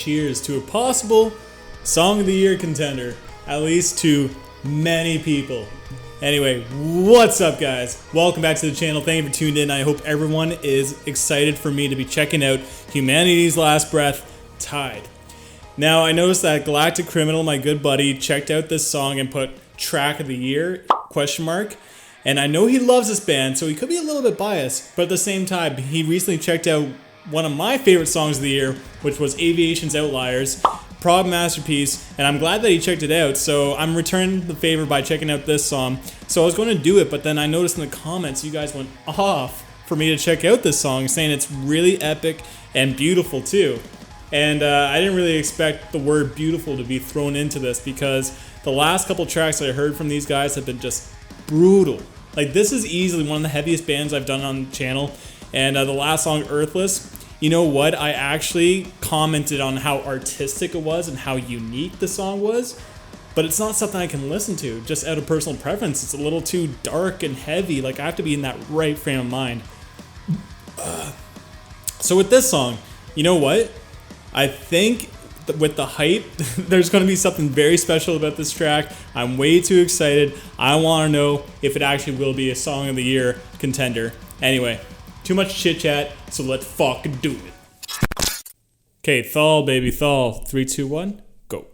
cheers to a possible Song of the Year contender, at least to many people. Anyway, what's up guys? Welcome back to the channel. Thank you for tuning in. I hope everyone is excited for me to be checking out Humanity's Last Breath, Tide. Now, I noticed that Galactic Criminal, my good buddy, checked out this song and put Track of the Year, ? And I know he loves this band, so he could be a little bit biased, but at the same time, he recently checked out one of my favorite songs of the year, which was Aviation's Outliers, prog masterpiece, and I'm glad that he checked it out, so I'm returning the favor by checking out this song. So I was going to do it, but then I noticed in the comments you guys went off for me to check out this song, saying it's really epic and beautiful too. And I didn't really expect the word beautiful to be thrown into this, because the last couple tracks I heard from these guys have been just brutal. Like, this is easily one of the heaviest bands I've done on the channel. And the last song, Earthless, you know what? I actually commented on how artistic it was and how unique the song was. But it's not something I can listen to just out of personal preference. It's a little too dark and heavy. Like, I have to be in that right frame of mind. So with this song, you know what? I think with the hype, there's going to be something very special about this track. I'm way too excited. I want to know if it actually will be a Song of the Year contender. Anyway, too much chit chat, so let's fucking do it. Okay, Thal, baby, Thal. 3, 2, 1, go.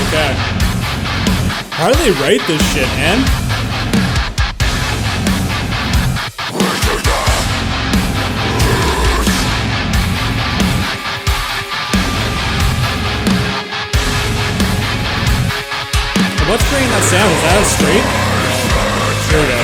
Okay. How do they write this shit, man? What's creating that sound? Is that a straight? Here we go.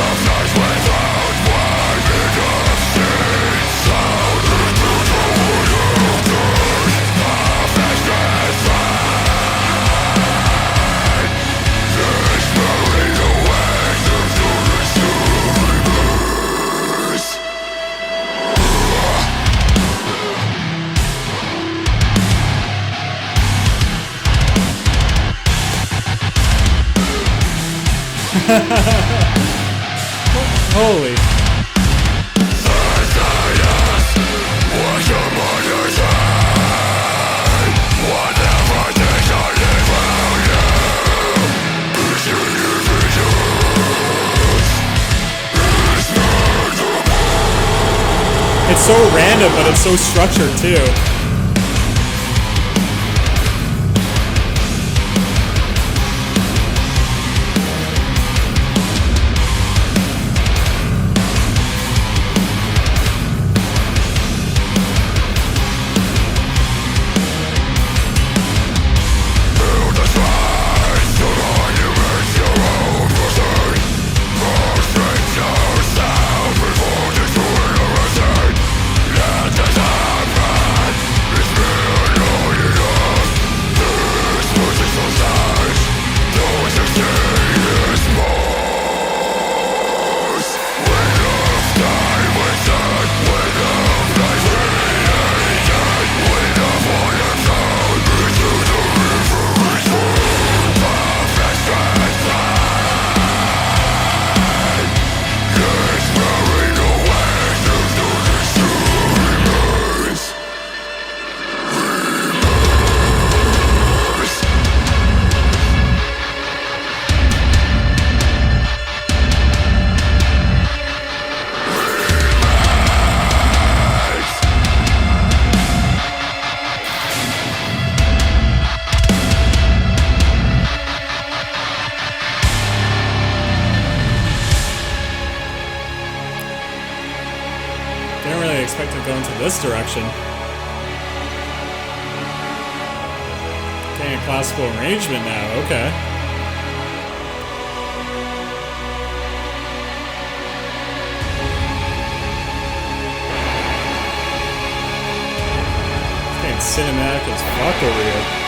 Holy. It's so random, but it's so structured too. going to this direction. Okay, a classical arrangement now, okay. It's getting cinematic as fuck over here.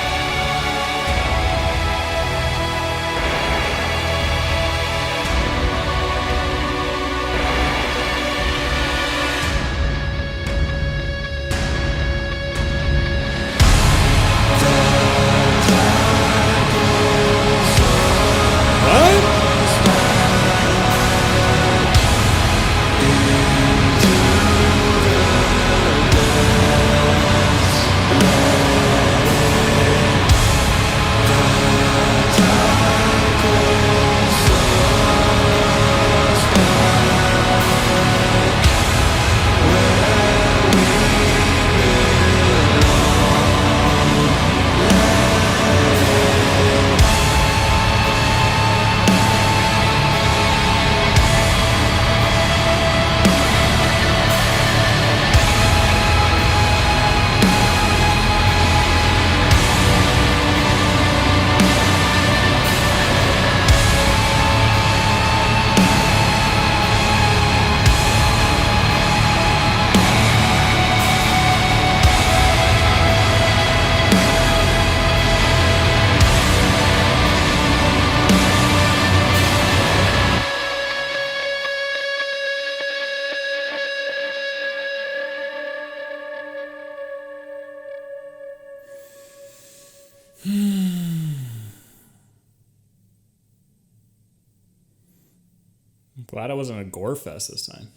Glad I wasn't a gore fest this time.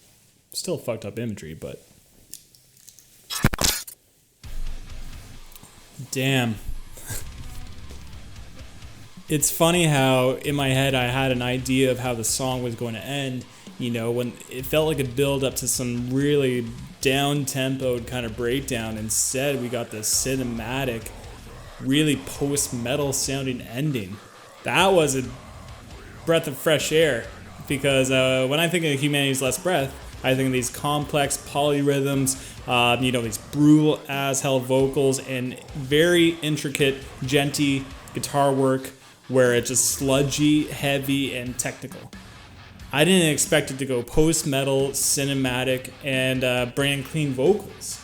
Still fucked up imagery, but damn. It's funny how in my head I had an idea of how the song was going to end, you know, when it felt like a build up to some really down-tempoed kind of breakdown. Instead, we got this cinematic, really post-metal sounding ending. That was a breath of fresh air, because when I think of Humanity's Last Breath, I think of these complex polyrhythms, you know, these brutal as hell vocals and very intricate, genty guitar work where it's just sludgy, heavy, and technical. I didn't expect it to go post-metal, cinematic, and bring in clean vocals.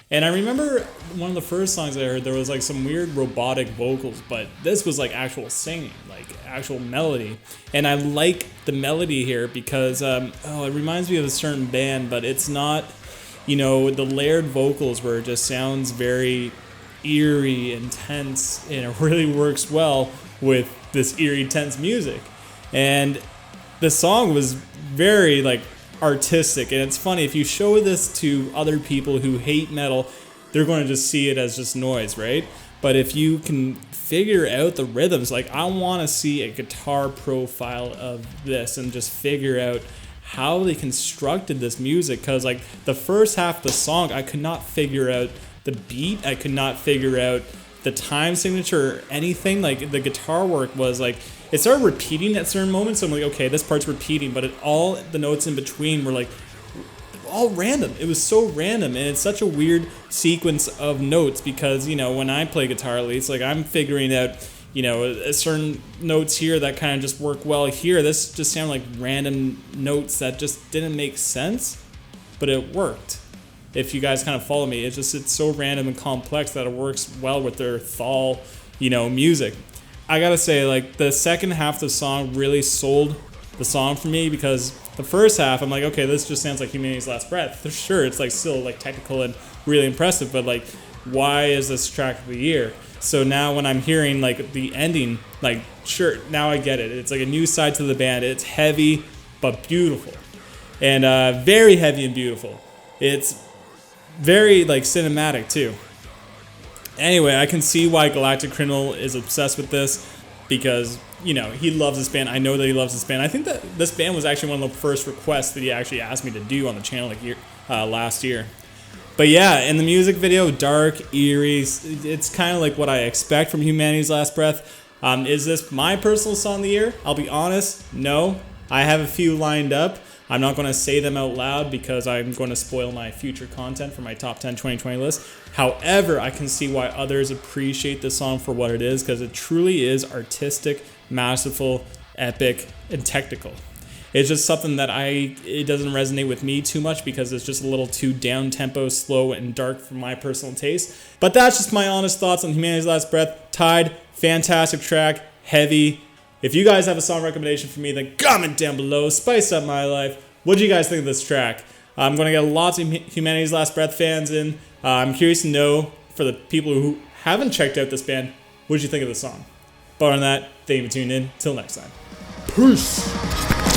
And I remember one of the first songs I heard, there was like some weird robotic vocals, but this was like actual singing, like actual melody. And I like the melody here because, it reminds me of a certain band, but it's not, you know, the layered vocals where it just sounds very eerie, intense, and it really works well with this eerie, tense music. And the song was very like artistic, and it's funny, if you show this to other people who hate metal, they're going to just see it as just noise, right? But if you can figure out the rhythms, like I want to see a guitar profile of this and just figure out how they constructed this music, because like the first half of the song I could not figure out the beat, I could not figure out the time signature or anything. Like the guitar work was like, it started repeating at certain moments, so I'm like, okay, this part's repeating, but all the notes in between were like all random. It was so random, and it's such a weird sequence of notes because, you know, when I play guitar, at least, like I'm figuring out, you know, certain notes here that kind of just work well here. This just sounded like random notes that just didn't make sense, but it worked. If you guys kind of follow me, it's so random and complex that it works well with their Thal, you know, music. I gotta say, like, the second half of the song really sold the song for me, because the first half, I'm like, okay, this just sounds like Humanity's Last Breath. For sure, it's like still like technical and really impressive, but like, why is this track of the year? So now when I'm hearing like the ending, like, sure, now I get it. It's like a new side to the band. It's heavy but beautiful, and very heavy and beautiful. It's very like cinematic too. Anyway, I can see why Galactic Criminal is obsessed with this, because, you know, he loves this band. I know that he loves this band. I think that this band was actually one of the first requests that he actually asked me to do on the channel like last year. But yeah, in the music video, dark, eerie, it's kind of like what I expect from Humanity's Last Breath. Is this my personal song of the year? I'll be honest, no. I have a few lined up. I'm not going to say them out loud because I'm going to spoil my future content for my top 10 2020 list. However, I can see why others appreciate this song for what it is, because it truly is artistic, masterful, epic, and technical. It's just something that it doesn't resonate with me too much because it's just a little too down-tempo, slow, and dark for my personal taste. But that's just my honest thoughts on Humanity's Last Breath. Tied, fantastic track, heavy. If you guys have a song recommendation for me, then comment down below. Spice up my life. What do you guys think of this track? I'm going to get lots of Humanity's Last Breath fans in. I'm curious to know, for the people who haven't checked out this band, what did you think of the song? But on that, thank you for tuning in. Till next time. Peace.